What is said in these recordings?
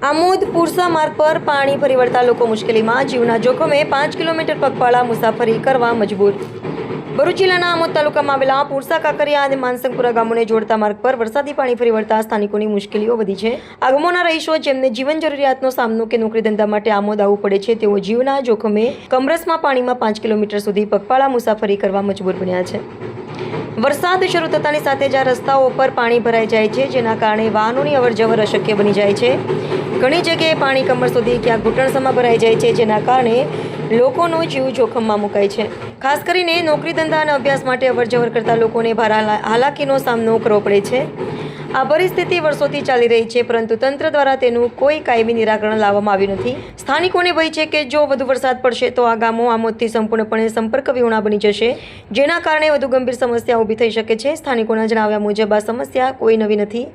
આમોદ પુરસા માર્ગ પર પાણી ફરી વળતા લોકો મુશ્કેલીમાં. જીવના જોખમે 5 કિલોમીટર પગપાળા મુસાફરી કરવા મજબૂર. ભરૂચ જિલ્લાના આમોદ તાલુકામાં આવેલા પુરસા, કાંકરિયા અને માનસંગપુરા ગામોને જોડતા માર્ગ પર વરસાદી પાણી ફરી વળતા સ્થાનિકોની મુશ્કેલીઓ વધી છે. આ ગામોના રહીશો જેમને જીવન જરૂરિયાતનો સામનો કે નોકરી ધંધા માટે આમોદ આવવું પડે છે, તેઓ જીવના જોખમે કમરસમાં પાણીમાં 5 કિલોમીટર સુધી પગપાળા મુસાફરી કરવા મજબૂર બન્યા છે. વરસાદ શરૂ થતાની સાથે જ આ રસ્તાઓ પર પાણી ભરાઈ જાય છે, જેના કારણે વાહનોની અવરજવર અશક્ય બની જાય છે. ઘણી જગ્યાએ પાણી કમર સુધી ક્યાંક ઘૂંટણસમાં ભરાઈ જાય છે, જેના કારણે લોકોનો જીવ જોખમમાં મુકાય છે. ખાસ કરીને નોકરી ધંધા અને અભ્યાસ માટે અવરજવર કરતા લોકોને ભારે હાલાકીનો સામનો કરવો પડે છે. આ પરિસ્થિતિ વર્ષોથી ચાલી રહી છે, પરંતુ તંત્ર દ્વારા તેનું કોઈ કાયમી નિરાકરણ લાવવામાં આવ્યું નથી. સ્થાનિકોને ભય છે કે જો વધુ વરસાદ પડશે તો આ ગામો આમોદથી સંપૂર્ણપણે સંપર્ક વિહોણા બની જશે, જેના કારણે વધુ ગંભીર સમસ્યા ઊભી થઈ શકે છે. સ્થાનિકોના જણાવ્યા મુજબ આ સમસ્યા કોઈ નવી નથી.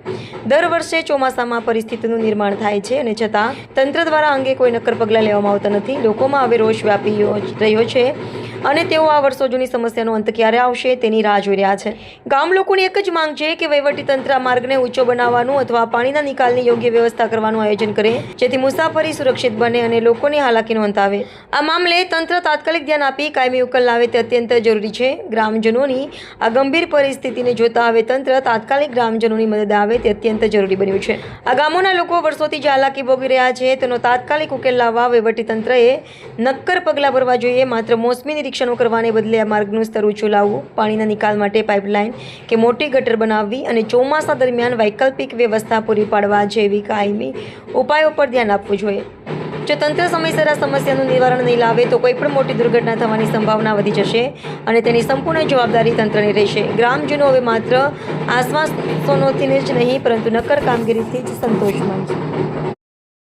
દર વર્ષે ચોમાસામાં પરિસ્થિતિનું નિર્માણ થાય છે અને છતાં તંત્ર દ્વારા અંગે કોઈ નક્કર પગલાં લેવામાં આવતા નથી. લોકોમાં હવે રોષ વ્યાપી રહ્યો છે અને તેઓ આ વર્ષો જૂની સમસ્યાનો અંત ક્યારે આવશે તેની રાહ જોઈ રહ્યા છે. ગામ લોકોની એક જ માંગ છે કે વહીવટીતંત્ર આ માર્ગને ઊંચો બનાવવાનું અથવા પાણીના નિકાલની યોગ્ય વ્યવસ્થા કરવાનું આયોજન કરે, જેથી મુસાફરી સુરક્ષિત બને અને લોકોની હાલાકીનો અંત આવે. આ મામલે તંત્ર તાત્કાલિક ધ્યાન આપી કાયમી ઉકેલ લાવે તે અત્યંત જરૂરી છે. ગ્રામજનોની આ ગંભીર પરિસ્થિતિને જોતા હવે તંત્ર તાત્કાલિક ગ્રામજનોની મદદ આવે તે અત્યંત જરૂરી બન્યું છે. આ ગામોના લોકો વર્ષોથી જે હાલાકી ભોગવી રહ્યા છે તેનો તાત્કાલિક ઉકેલ લાવવા વહીવટીતંત્રએ નક્કર પગલાં ભરવા જોઈએ. માત્ર મોસમી નિરીક્ષણો કરવાને બદલે આ માર્ગનું સ્તર ઊંચું લાવવું, પાણીના નિકાલ માટે પાઇપલાઇન કે મોટી ગટર બનાવવી અને ચોમાસા દરમિયાન વૈકલ્પિક વ્યવસ્થા પૂરી પાડવા જેવી કાયમી ઉપાયો પર ધ્યાન આપવું જોઈએ. જો તંત્ર સમયસર આ સમસ્યાનું નિવારણ નહીં લાવે તો કોઈ પણ મોટી દુર્ઘટના થવાની સંભાવના વધી જશે અને તેની સંપૂર્ણ જવાબદારી તંત્રની રહેશે. ગ્રામજનો હવે માત્ર આશ્વાસનોથી જ નહીં પરંતુ નક્કર કામગીરીથી જ સંતોષ માનશે.